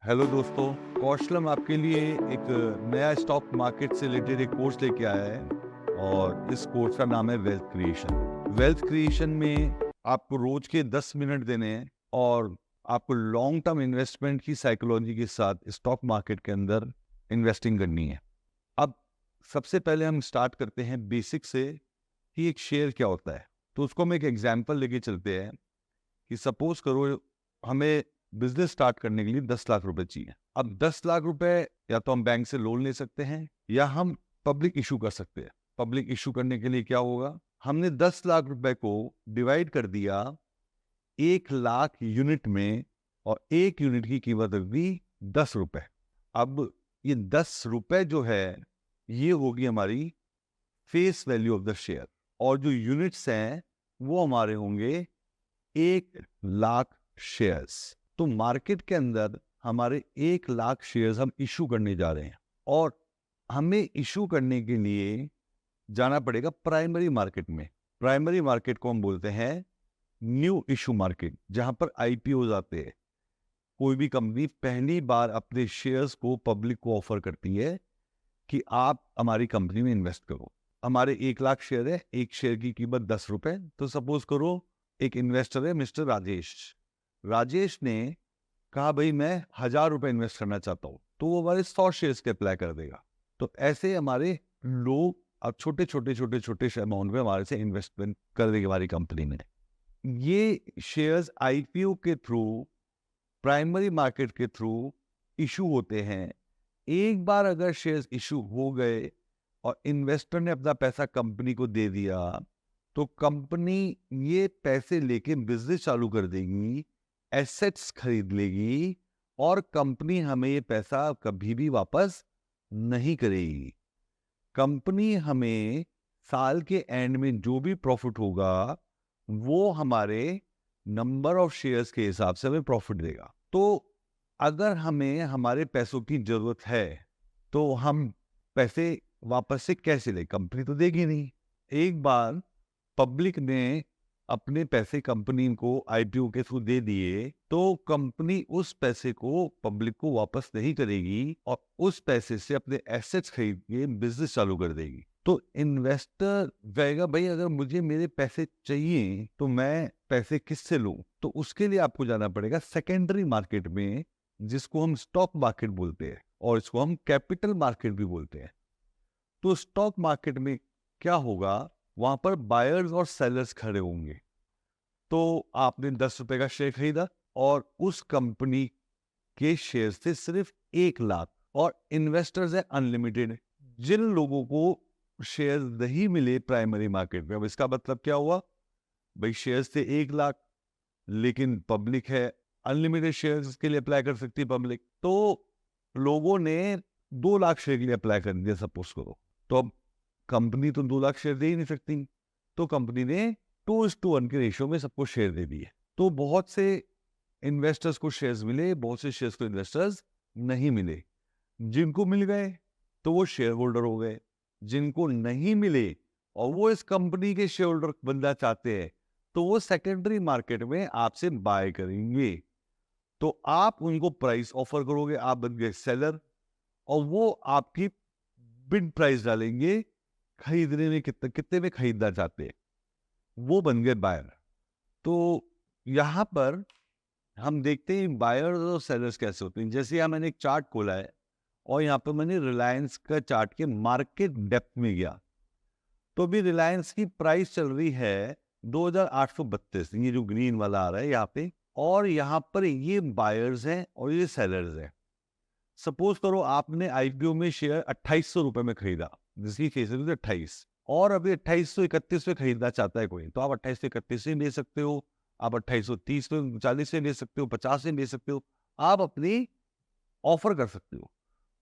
Hello दोस्तों, कौशलम आपके लिए एक नया स्टॉक मार्केट से रिलेटेड एक कोर्स लेके आया है और इस कोर्स का नाम है वेल्थ क्रिएशन। वेल्थ क्रिएशन में आपको रोज के 10 मिनट देने हैं और आपको लॉन्ग टर्म इन्वेस्टमेंट की साइकोलॉजी के साथ स्टॉक मार्केट के अंदर इन्वेस्टिंग करनी है। अब सबसे पहले हम स्टार्ट करते हैं बेसिक से कि एक शेयर क्या होता है। तो उसको हम एक एग्जाम्पल लेके चलते हैं कि सपोज करो हमें बिजनेस स्टार्ट करने के लिए 10 लाख रुपए चाहिए। अब 10 लाख रुपए या तो हम बैंक से लोन ले सकते हैं या हम पब्लिक इशू कर सकते हैं। पब्लिक इशू करने के लिए क्या होगा, हमने 10 लाख रुपए को डिवाइड कर दिया 1 लाख यूनिट में और एक यूनिट की कीमत होगी 10 रुपए। अब ये 10 रुपए जो है ये होगी हमारी face value of the share और जो यूनिट्स हैं वो हमारे होंगे 1 लाख शेयर्स। तो मार्केट के अंदर हमारे 1 लाख शेयर्स हम इशू करने जा रहे हैं और हमें इशू करने के लिए जाना पड़ेगा प्राइमरी मार्केट में। प्राइमरी मार्केट को हम बोलते हैं न्यू इशू मार्केट, जहां पर आईपीओ आते हैं। कोई भी कंपनी पहली बार अपने शेयर्स को पब्लिक को ऑफर करती है कि आप हमारी कंपनी में इन्वेस्ट करो। हमारे 1 लाख शेयर है, एक शेयर की कीमत 10 रुपए। तो सपोज करो एक इन्वेस्टर है मिस्टर राजेश। राजेश ने कहा भाई मैं 1,000 रुपए इन्वेस्ट करना चाहता हूं, तो वो हमारे 100 शेयर्स के अप्लाई कर देगा। तो ऐसे हमारे लोग अब छोटे छोटे छोटे छोटे अमाउंट में हमारे से इन्वेस्टमेंट कर देंगे हमारी कंपनी में। ये शेयर्स आईपीओ के थ्रू, प्राइमरी मार्केट के थ्रू इशू होते हैं। एक बार अगर शेयर्स इशू हो गए और इन्वेस्टर ने अपना पैसा कंपनी को दे दिया तो कंपनी ये पैसे लेके बिजनेस चालू कर देगी, एसेट्स खरीद लेगी और कंपनी हमें ये पैसा कभी भी वापस नहीं करेगी। कंपनी हमें साल के एंड में जो भी प्रॉफिट होगा वो हमारे नंबर ऑफ शेयर्स के हिसाब से हमें प्रॉफिट देगा। तो अगर हमें हमारे पैसों की जरूरत है तो हम पैसे वापस से कैसे लें? कंपनी तो देगी नहीं। एक बार पब्लिक ने अपने पैसे कंपनी को आईपीओ के थ्रू दे दिए तो कंपनी उस पैसे को पब्लिक को वापस नहीं करेगी और उस पैसे से अपने एसेट्स खरीद के बिजनेस चालू कर देगी। तो इन्वेस्टर कहेगा भाई अगर मुझे मेरे पैसे चाहिए तो मैं पैसे किससे लूं? तो उसके लिए आपको जाना पड़ेगा सेकेंडरी मार्केट में, जिसको हम स्टॉक मार्केट बोलते हैं और इसको हम कैपिटल मार्केट भी बोलते हैं। तो स्टॉक मार्केट में क्या होगा, वहां पर बायर्स और सेलर्स खड़े होंगे। तो आपने 10 रुपए का शेयर खरीदा और उस कंपनी के शेयर थे सिर्फ 1 लाख और इन्वेस्टर्स है अनलिमिटेड। जिन लोगों को शेयर नहीं मिले प्राइमरी मार्केट में, अब इसका मतलब क्या हुआ भाई, शेयर्स थे 1 लाख लेकिन पब्लिक है अनलिमिटेड शेयर्स के लिए अप्लाई कर सकती है पब्लिक। तो लोगों ने 2 लाख शेयर के लिए अप्लाई कर दिया सपोज करो। तो अब कंपनी तो 2 लाख शेयर दे ही नहीं सकती, तो कंपनी ने 2:1 के रेशियो में सबको शेयर दे दिए। तो बहुत से इन्वेस्टर्स को शेयर्स मिले, बहुत से शेयर्स को इन्वेस्टर्स नहीं मिले। जिनको मिल गए तो वो शेयर होल्डर हो गए, जिनको नहीं मिले और वो इस कंपनी के शेयर होल्डर बनना चाहते हैं तो वो सेकेंडरी मार्केट में आपसे बाय करेंगे। तो आप उनको प्राइस ऑफर करोगे, आप बन गए सेलर और वो आपकी बिड प्राइस डालेंगे खरीदने में, कितने कितने में खरीदना चाहते हैं, वो बन गए बायर। तो यहां पर हम देखते हैं बायर्स और सेलर्स कैसे होते हैं। जैसे यहाँ मैंने एक चार्ट खोला है और यहाँ पर मैंने रिलायंस का चार्ट के मार्केट डेप्थ में गया तो अभी रिलायंस की प्राइस चल रही है 2,832, ये जो ग्रीन वाला आ रहा है यहाँ पे, और यहाँ पर ये बायर्स हैं और ये सेलर्स हैं। सपोज करो आपने आईपीओ में शेयर 2,800 रुपए में खरीदा, जिसकी फेस वैल्यू 28, और अभी 2,831 में खरीदना चाहता है कोई, तो आप 2,831 में ले सकते हो, आप 2,830 में 40 में ले सकते हो, 50 में ले सकते हो, आप अपनी ऑफर कर सकते हो।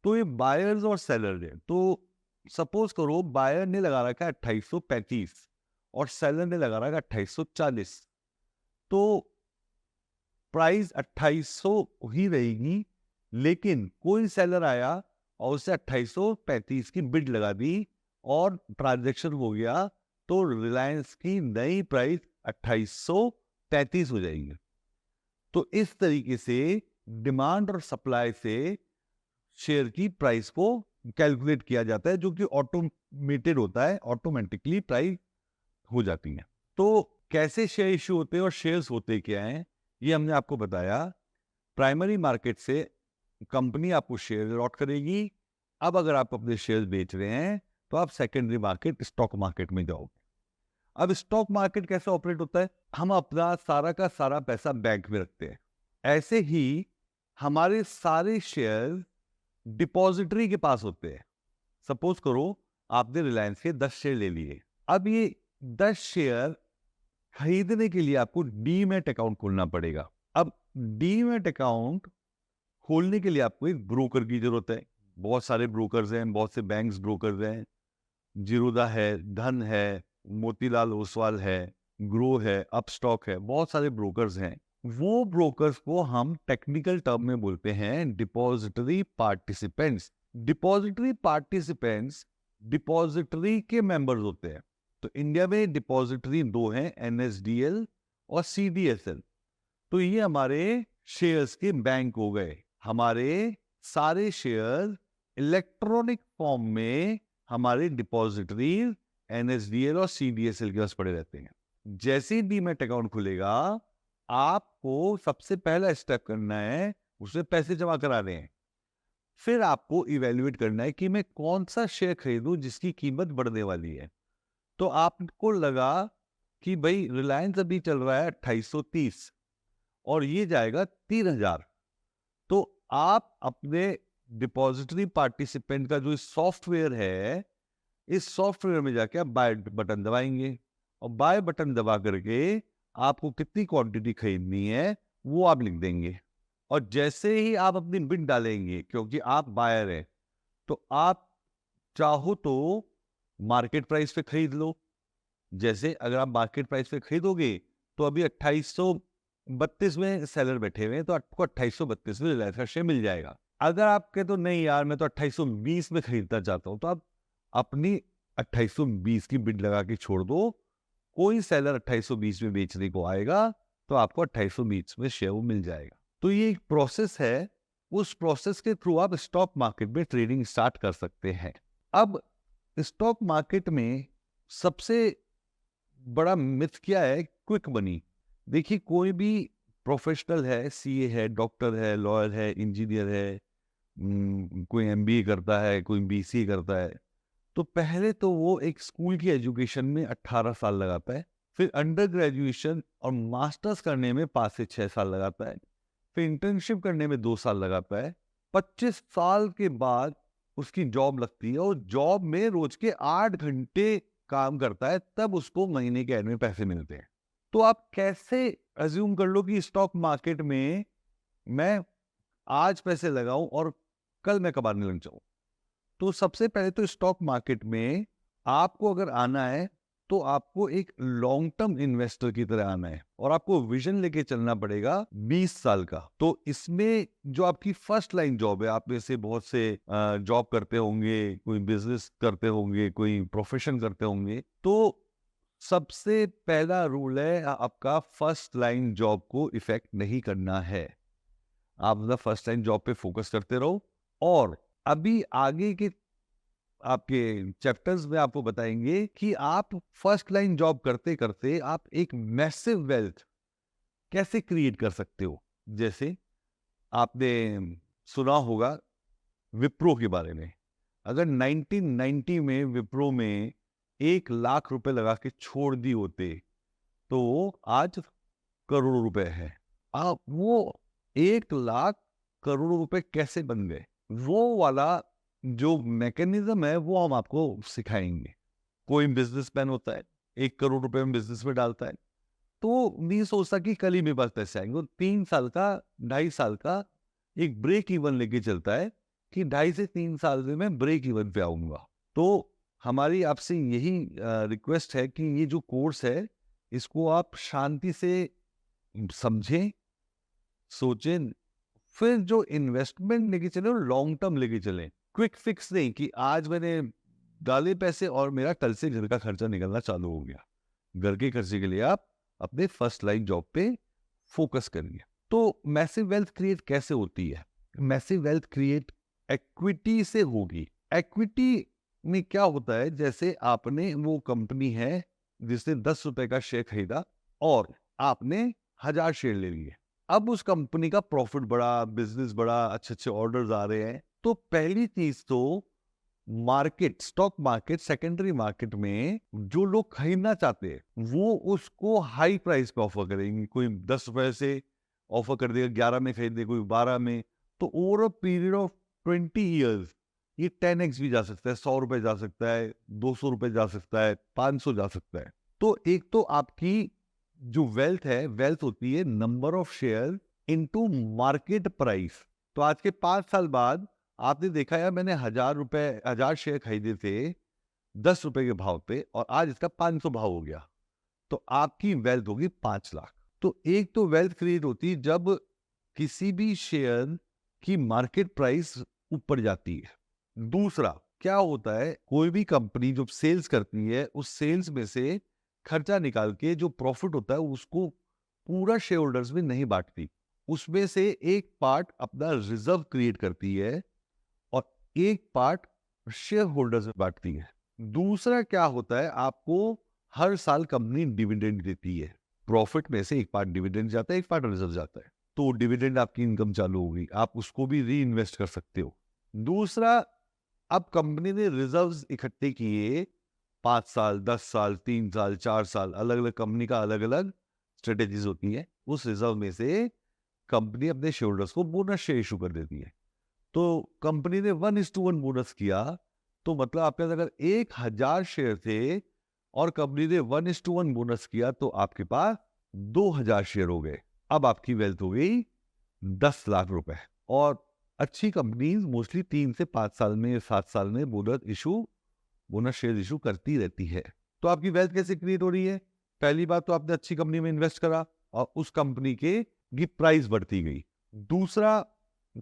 तो ये बायर्स और सेलर है। तो सपोज करो बायर ने लगा रखा है 2,835 और सेलर ने लगा रखा है 2,840, तो प्राइस 2,800 ही रहेगी। लेकिन कोई सेलर आया और उसे 2,835 की बिड लगा दी और ट्रांजैक्शन हो गया, तो रिलायंस की नई प्राइस 2,833 हो जाएगी। तो इस तरीके से डिमांड और सप्लाई से शेयर की प्राइस को कैलकुलेट किया जाता है, जो कि ऑटोमेटेड होता है, ऑटोमेटिकली प्राइस हो जाती है। तो कैसे शेयर इश्यू होते हैं और शेयर्स होते क्या हैं, ये हमने आपको बताया। प्राइमरी मार्केट से कंपनी आपको शेयर अलॉट करेगी। अब अगर आप अपने शेयर बेच रहे हैं तो आप सेकेंडरी मार्केट, स्टॉक मार्केट में जाओगे। अब स्टॉक मार्केट कैसे ऑपरेट होता है? हम अपना सारा का सारा पैसा बैंक में रखते हैं। ऐसे ही हमारे सारे शेयर डिपॉजिटरी के पास होते हैं। सपोज करो आपने रिलायंस के 10 शेयर ले लिए। अब ये 10 शेयर खरीदने के लिए आपको डीमैट अकाउंट खोलना पड़ेगा। अब डीमैट अकाउंट खोलने के लिए आपको एक ब्रोकर की जरूरत है। बहुत सारे ब्रोकर्स हैं, बहुत से बैंक्स ब्रोकर्स हैं, जीरोधा है, धन है, मोतीलाल ओसवाल है, ग्रो है, अपस्टॉक है, बहुत सारे ब्रोकर्स हैं। वो ब्रोकर्स को हम टेक्निकल टर्म में बोलते हैं depository participants. Depository participants depository के मेंबर्स होते हैं। तो इंडिया में डिपॉजिटरी दो हैं, एनएसडीएल और सीडीएसएल। तो ये हमारे शेयर्स के बैंक हो गए। हमारे सारे शेयर इलेक्ट्रॉनिक फॉर्म में हमारे डिपॉजिटरी एनएसडीएल और सीडीएसएल के पास पड़े रहते हैं। जैसे ही डीमैट अकाउंट खुलेगा, आपको सबसे पहला स्टेप करना है, उसमें पैसे जमा कराने हैं। फिर आपको इवेल्युएट करना है कि मैं कौन सा शेयर खरीदूं जिसकी कीमत बढ़ने वाली है। तो आपको लगा कि भाई रिलायंस अभी चल रहा है 2830 और ये जाएगा 3000। तो आप अपने डिपॉजिटरी पार्टिसिपेंट का जो सॉफ्टवेयर है, इस सॉफ्टवेयर में जाके आप बाय बटन दबाएंगे और बाय बटन दबा करके आपको कितनी क्वांटिटी खरीदनी है वो आप लिख देंगे। और जैसे ही आप अपनी बिड डालेंगे, क्योंकि आप बायर हैं, तो आप चाहो तो मार्केट प्राइस पे खरीद लो। जैसे अगर आप मार्केट प्राइस पे खरीदोगे तो अभी 2832 में सेलर बैठे हुए हैं, तो आपको 2832 में रिलायंस का शेयर मिल जाएगा। अगर आप कहते तो नहीं यार मैं तो 2820 में खरीदना चाहता हूं, तो आप अपनी 2820 की बिड लगा के छोड़ दो। कोई सेलर 2820 में बेचने को आएगा तो आपको 2820 में शेयर मिल जाएगा। तो ये एक प्रोसेस है, उस प्रोसेस के थ्रू आप स्टॉक मार्केट में ट्रेडिंग स्टार्ट कर सकते हैं। अब स्टॉक मार्केट में सबसे बड़ा मिथ क्या है? Quick money. देखिए, कोई भी प्रोफेशनल है, सीए है, डॉक्टर है, लॉयर है, इंजीनियर है, कोई एमबीए करता है, कोई बीसीए करता है, तो पहले तो वो एक स्कूल की एजुकेशन में 18 साल लगाता है, फिर अंडर ग्रेजुएशन और मास्टर्स करने में 5 से 6 साल लगाता है, फिर इंटर्नशिप करने में 2 साल लगाता है। 25 साल के बाद उसकी जॉब लगती है और जॉब में रोज के 8 घंटे काम करता है, तब उसको महीने के एंड में पैसे मिलते हैं। तो आप कैसे अज्यूम कर लो कि स्टॉक मार्केट में मैं आज पैसे लगाऊं और कल मैं कमाने लग जाऊं। तो सबसे पहले तो स्टॉक मार्केट में आपको अगर आना है तो आपको एक लॉन्ग टर्म इन्वेस्टर की तरह आना है और आपको विजन लेके चलना पड़ेगा 20 साल का। तो इसमें जो आपकी फर्स्ट लाइन जॉब है, आप में से बहुत से जॉब करते होंगे, कोई बिजनेस करते होंगे, कोई प्रोफेशन करते होंगे, तो सबसे पहला रूल है आपका फर्स्ट लाइन जॉब को इफेक्ट नहीं करना है। आप अपना फर्स्ट लाइन जॉब पे फोकस करते रहो और अभी आगे के आपके चैप्टर्स में आपको बताएंगे कि आप फर्स्ट लाइन जॉब करते करते आप एक मैसिव वेल्थ कैसे क्रिएट कर सकते हो। जैसे आपने सुना होगा विप्रो के बारे में। अगर 1990 में विप्रो में 1 लाख रुपए लगा के छोड़ दी होते तो आज करोड़ों रुपए है। आप वो 1 लाख करोड़ रुपए कैसे बन गए, वो वाला जो मैकेनिज्म है वो हम आपको सिखाएंगे। कोई बिजनेसमैन होता है, 1 करोड़ रुपए में बिजनेस में डालता है, तो नहीं सोचता कि कल ही मेरे पास पैसे आएंगे। वो 3 साल का, 2.5 साल का एक ब्रेक इवन लेके चलता है कि 2.5 से 3 साल में मैं ब्रेक इवन पे आऊंगा। तो हमारी आपसे यही रिक्वेस्ट है कि ये जो कोर्स है इसको आप शांति से समझें, सोचें, फिर जो इन्वेस्टमेंट लेके चले लॉन्ग टर्म लेके चलें। क्विक फिक्स नहीं कि आज मैंने डाले पैसे और मेरा कल से घर का खर्चा निकलना चालू हो गया। घर के खर्चे के लिए आप अपने फर्स्ट लाइन जॉब पे फोकस करिए। तो मैसिव वेल्थ क्रिएट कैसे होती है? मैसिव वेल्थ क्रिएट इक्विटी से होगी। इक्विटी में क्या होता है, जैसे आपने वो कंपनी है जिसने 10 रुपए का शेयर खरीदा और आपने 1000 शेयर ले लिए। अब उस कंपनी का प्रॉफिट बढ़ा, बिजनेस बढ़ा, अच्छे-अच्छे ऑर्डर्स आ रहे हैं। तो पहली चीज तो market, stock market, secondary market में जो लोग खरीदना चाहते हैं वो उसको हाई प्राइस पे ऑफर करेंगे। कोई 10 रुपए से ऑफर कर देगा, 11 में खरीद दे, कोई 12 में। तो over a period of 20 years ये 10x भी जा सकता है, 100 रुपए जा सकता है, 200 रुपए जा सकता है, 500 जा सकता है। तो एक तो आपकी जो वेल्थ है, वेल्थ होती है number of share into market price. तो आज के 5 साल बाद आपने देखा यार, मैंने 1000 शेयर खरीदे थे 10 रुपए के भाव पे और आज इसका 500 भाव हो गया, तो आपकी वेल्थ होगी 5 लाख। तो एक तो वेल्थ क्रिएट होती है जब किसी भी शेयर की मार्केट प्राइस ऊपर जाती है। दूसरा क्या होता है, कोई भी कंपनी जब सेल्स करती है उस सेल्स में से खर्चा निकाल के जो प्रॉफिट होता है उसको पूरा शेयर होल्डर्स में नहीं बांटती, उसमें से एक पार्ट अपना रिजर्व क्रिएट करती है और एक पार्ट शेयर होल्डर्स में बांटती है। दूसरा क्या होता है, आपको हर साल कंपनी डिविडेंड देती है। प्रॉफिट में से एक पार्ट डिविडेंड जाता है, एक पार्ट रिजर्व जाता है। तो डिविडेंड आपकी इनकम चालू होगी, आप उसको भी री इन्वेस्ट कर सकते हो। दूसरा, अब कंपनी ने रिजर्व्स इकट्ठे किए 5 साल, 10 साल, 3 साल, 4 साल, अलग अलग कंपनी का अलग अलग स्ट्रेटेजीज होती है। उस रिजर्व में से कंपनी अपने शेयर होल्डर्स को बोनस शेयर इशू कर देती है। तो कंपनी ने 1:1 बोनस किया, तो मतलब आपके पास अगर 1000 शेयर थे और कंपनी ने 1:1 बोनस किया तो आपके पास 2000 शेयर हो गए। अब आपकी वेल्थ हो गई 10 लाख रुपए। और अच्छी कंपनीज मोस्टली 3 से 5 साल में, 7 साल में बोनस शेयर इशू करती रहती है। तो आपकी वेल्थ कैसे क्रिएट हो रही है? पहली बात तो आपने अच्छी कंपनी में इन्वेस्ट करा और उस कंपनी की प्राइस बढ़ती गई। दूसरा,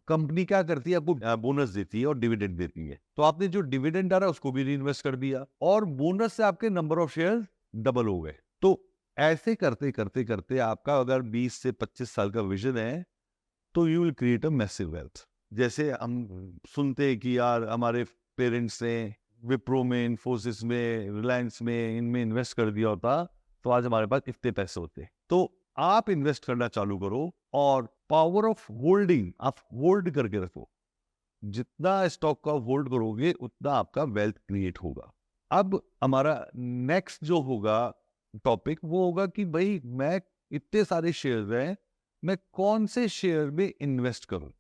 कंपनी क्या करती है, आपको बोनस देती है और डिविडेंड देती है। तो आपने जो डिविडेंड आ रहा है उसको भी रीइन्वेस्ट कर दिया और बोनस से आपके नंबर ऑफ शेयर डबल हो गए। तो ऐसे करते करते करते आपका अगर 20 से 25 साल का विजन है तो you will create a massive wealth. जैसे हम सुनते हैं कि यार हमारे पेरेंट्स ने विप्रो में, इन्फोसिस में, रिलायंस में, इनमें इन्वेस्ट कर दिया होता तो आज हमारे पास इतने पैसे होते। तो आप इन्वेस्ट करना चालू करो और पावर ऑफ होल्डिंग, आप होल्ड करके रखो। जितना स्टॉक का होल्ड करोगे उतना आपका वेल्थ क्रिएट होगा। अब हमारा नेक्स्ट जो होगा टॉपिक वो होगा कि भाई मैं इतने सारे शेयर हैं, मैं कौन से शेयर में इन्वेस्ट करूं।